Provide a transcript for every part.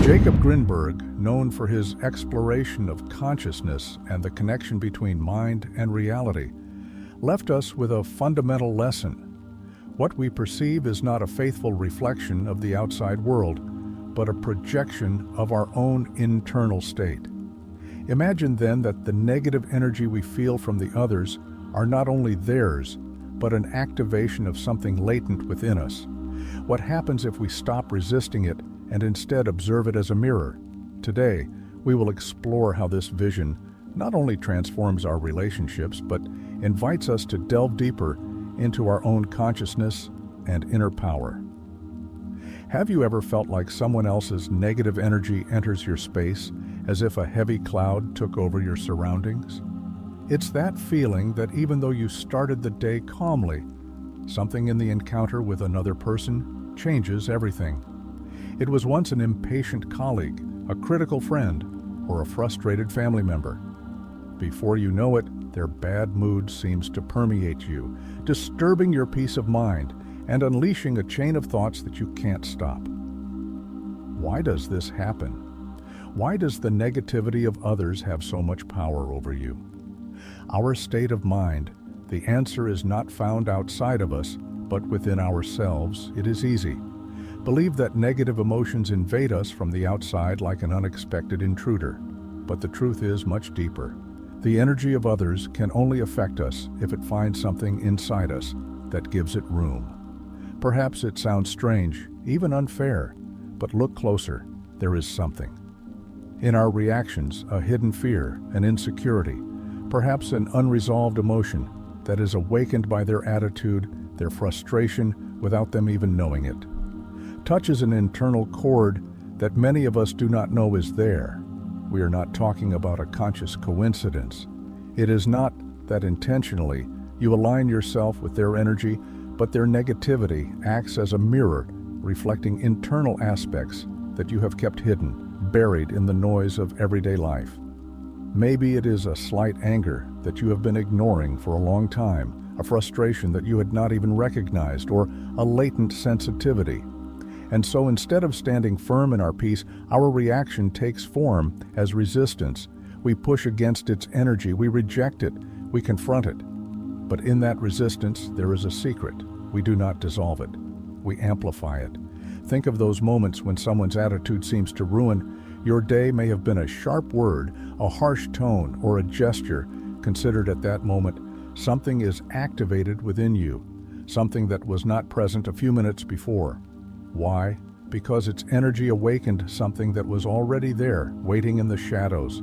Jacob Grinberg, known for his exploration of consciousness and the connection between mind and reality, left us with a fundamental lesson. What we perceive is not a faithful reflection of the outside world, but a projection of our own internal state. Imagine then that the negative energy we feel from the others are not only theirs, but an activation of something latent within us. What happens if we stop resisting it and instead observe it as a mirror? Today, we will explore how this vision not only transforms our relationships, but invites us to delve deeper into our own consciousness and inner power. Have you ever felt like someone else's negative energy enters your space as if a heavy cloud took over your surroundings? It's that feeling that even though you started the day calmly, something in the encounter with another person changes everything. It was once an impatient colleague, a critical friend, or a frustrated family member. Before you know it, their bad mood seems to permeate you, disturbing your peace of mind and unleashing a chain of thoughts that you can't stop. Why does this happen? Why does the negativity of others have so much power over you? Our state of mind, the answer is not found outside of us, but within ourselves. It is easy. Believe that negative emotions invade us from the outside like an unexpected intruder. But the truth is much deeper. The energy of others can only affect us if it finds something inside us that gives it room. Perhaps it sounds strange, even unfair, but look closer. There is something. In our reactions, a hidden fear, an insecurity, perhaps an unresolved emotion that is awakened by their attitude, their frustration, without them even knowing it. Touch is an internal chord that many of us do not know is there. We are not talking about a conscious coincidence. It is not that intentionally you align yourself with their energy, but their negativity acts as a mirror, reflecting internal aspects that you have kept hidden, buried in the noise of everyday life. Maybe it is a slight anger that you have been ignoring for a long time, a frustration that you had not even recognized, or a latent sensitivity. And so instead of standing firm in our peace, our reaction takes form as resistance. We push against its energy, we reject it, we confront it. But in that resistance, there is a secret. We do not dissolve it. We amplify it. Think of those moments when someone's attitude seems to ruin your day. May have been a sharp word, a harsh tone, or a gesture considered at that moment. Something is activated within you, something that was not present a few minutes before. Why? Because its energy awakened something that was already there, waiting in the shadows.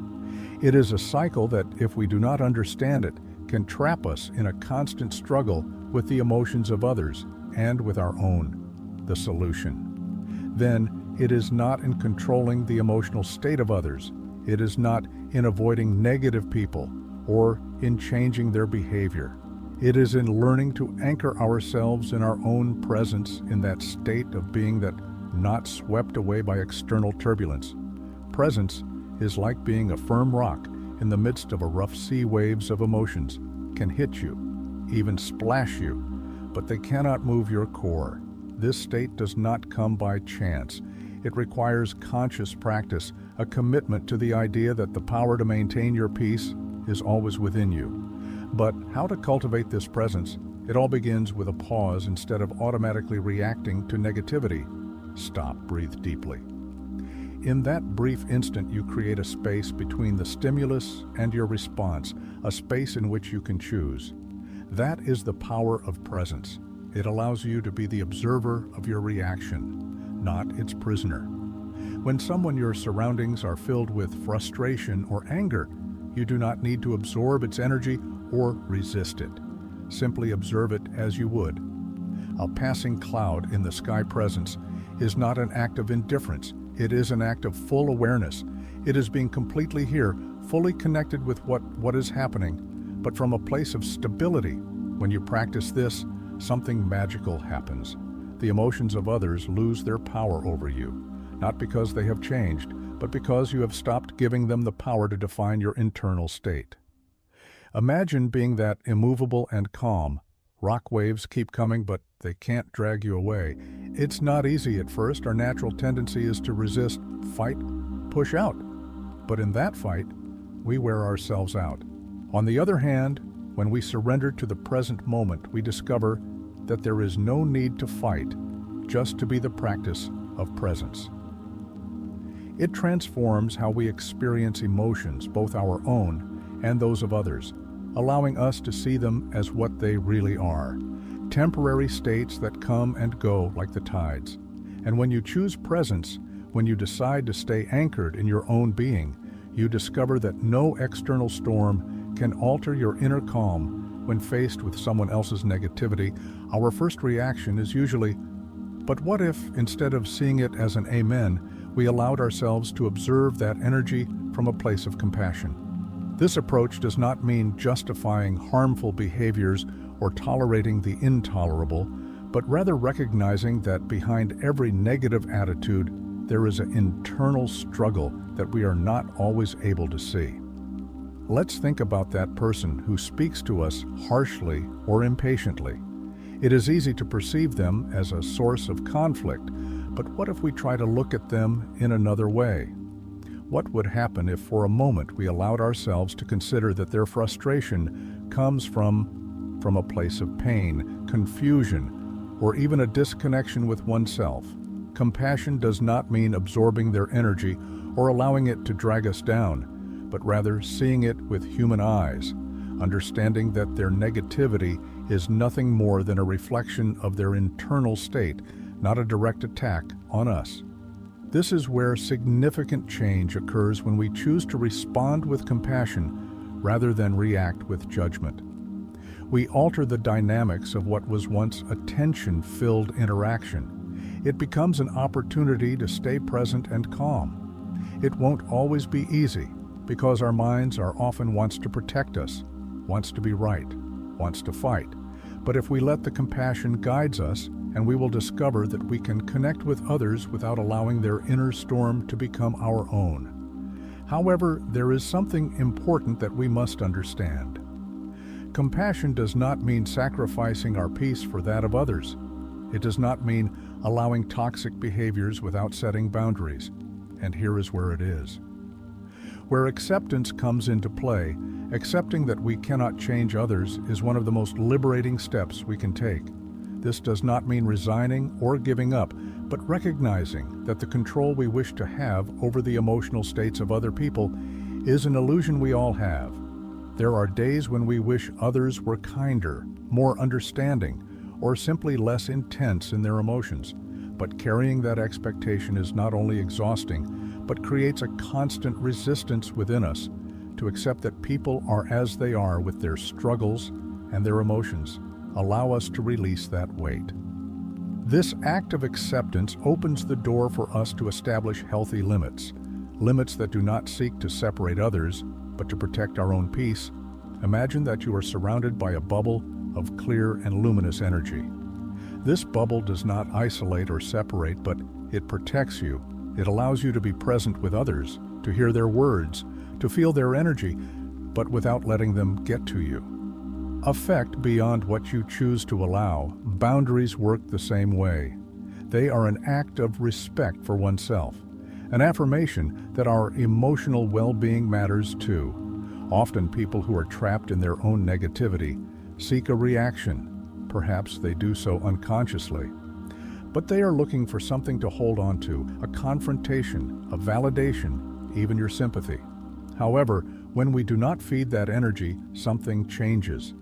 It is a cycle that, if we do not understand it, can trap us in a constant struggle with the emotions of others and with our own. The solution. Then, it is not in controlling the emotional state of others. It is not in avoiding negative people or in changing their behavior. It is in learning to anchor ourselves in our own presence, in that state of being that not swept away by external turbulence. Presence is like being a firm rock in the midst of a rough sea. Waves of emotions can hit you, even splash you, but they cannot move your core. This state does not come by chance. It requires conscious practice, a commitment to the idea that the power to maintain your peace is always within you. But how to cultivate this presence? It all begins with a pause instead of automatically reacting to negativity. Stop, breathe deeply. In that brief instant, you create a space between the stimulus and your response, a space in which you can choose. That is the power of presence. It allows you to be the observer of your reaction, not its prisoner. When your surroundings are filled with frustration or anger, you do not need to absorb its energy or resist it. Simply observe it as you would. A passing cloud in the sky presence is not an act of indifference. It is an act of full awareness. It is being completely here, fully connected with what is happening, but from a place of stability. When you practice this, something magical happens. The emotions of others lose their power over you, not because they have changed, but because you have stopped giving them the power to define your internal state. Imagine being that immovable and calm, Rock waves keep coming, but they can't drag you away. It's not easy at first. Our natural tendency is to resist, fight, push out. But in that fight, we wear ourselves out. On the other hand, when we surrender to the present moment, we discover that there is no need to fight, just to be the practice of presence. It transforms how we experience emotions, both our own and those of others, allowing us to see them as what they really are, temporary states that come and go like the tides. And when you choose presence, when you decide to stay anchored in your own being, you discover that no external storm can alter your inner calm. When faced with someone else's negativity, our first reaction is usually, but what if, instead of seeing it as an amen, we allowed ourselves to observe that energy from a place of compassion? This approach does not mean justifying harmful behaviors or tolerating the intolerable, but rather recognizing that behind every negative attitude, there is an internal struggle that we are not always able to see. Let's think about that person who speaks to us harshly or impatiently. It is easy to perceive them as a source of conflict, but what if we try to look at them in another way? What would happen if for a moment we allowed ourselves to consider that their frustration comes from a place of pain, confusion, or even a disconnection with oneself? Compassion does not mean absorbing their energy or allowing it to drag us down, but rather seeing it with human eyes, understanding that their negativity is nothing more than a reflection of their internal state, not a direct attack on us. This is where significant change occurs when we choose to respond with compassion rather than react with judgment. We alter the dynamics of what was once a tension-filled interaction. It becomes an opportunity to stay present and calm. It won't always be easy, because our minds are often wants to protect us, wants to be right, wants to fight. But if we let the compassion guide us, and we will discover that we can connect with others without allowing their inner storm to become our own. However, there is something important that we must understand. Compassion does not mean sacrificing our peace for that of others. It does not mean allowing toxic behaviors without setting boundaries. And here is where it is. Where acceptance comes into play, accepting that we cannot change others is one of the most liberating steps we can take. This does not mean resigning or giving up, but recognizing that the control we wish to have over the emotional states of other people is an illusion we all have. There are days when we wish others were kinder, more understanding, or simply less intense in their emotions. But carrying that expectation is not only exhausting, but creates a constant resistance within us to accept that people are as they are with their struggles and their emotions. Allow us to release that weight. This act of acceptance opens the door for us to establish healthy limits, limits that do not seek to separate others, but to protect our own peace. Imagine that you are surrounded by a bubble of clear and luminous energy. This bubble does not isolate or separate, but it protects you. It allows you to be present with others, to hear their words, to feel their energy, but without letting them get to you. Affect beyond what you choose to allow. Boundaries work the same way. They are an act of respect for oneself, an affirmation that our emotional well-being matters too. Often people who are trapped in their own negativity seek a reaction. Perhaps they do so unconsciously. But they are looking for something to hold on to, a confrontation, a validation, even your sympathy. However, when we do not feed that energy, something changes.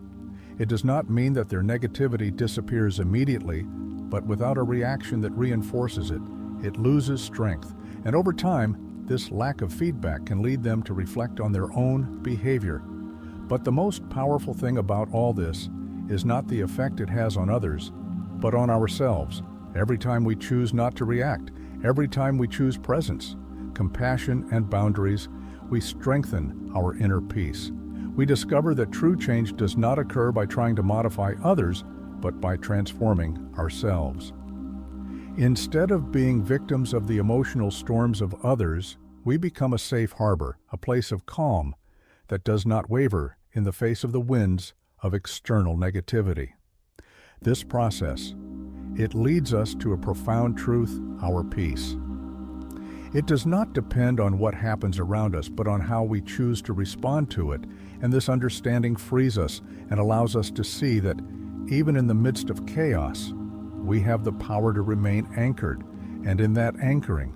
It does not mean that their negativity disappears immediately, but without a reaction that reinforces it, it loses strength. And over time, this lack of feedback can lead them to reflect on their own behavior. But the most powerful thing about all this is not the effect it has on others, but on ourselves. Every time we choose not to react, every time we choose presence, compassion, and boundaries, we strengthen our inner peace. We discover that true change does not occur by trying to modify others, but by transforming ourselves. Instead of being victims of the emotional storms of others, we become a safe harbor, a place of calm that does not waver in the face of the winds of external negativity. This process, it leads us to a profound truth, our peace. It does not depend on what happens around us, but on how we choose to respond to it, and this understanding frees us and allows us to see that even in the midst of chaos, we have the power to remain anchored, and in that anchoring,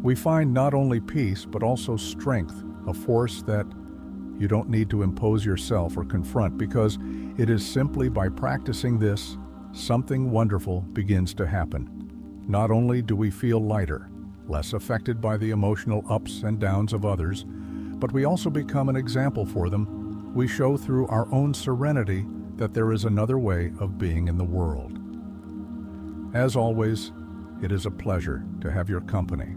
we find not only peace, but also strength, a force that you don't need to impose yourself or confront, because it is simply by practicing this, something wonderful begins to happen. Not only do we feel lighter, less affected by the emotional ups and downs of others, but we also become an example for them. We show through our own serenity that there is another way of being in the world. As always, it is a pleasure to have your company.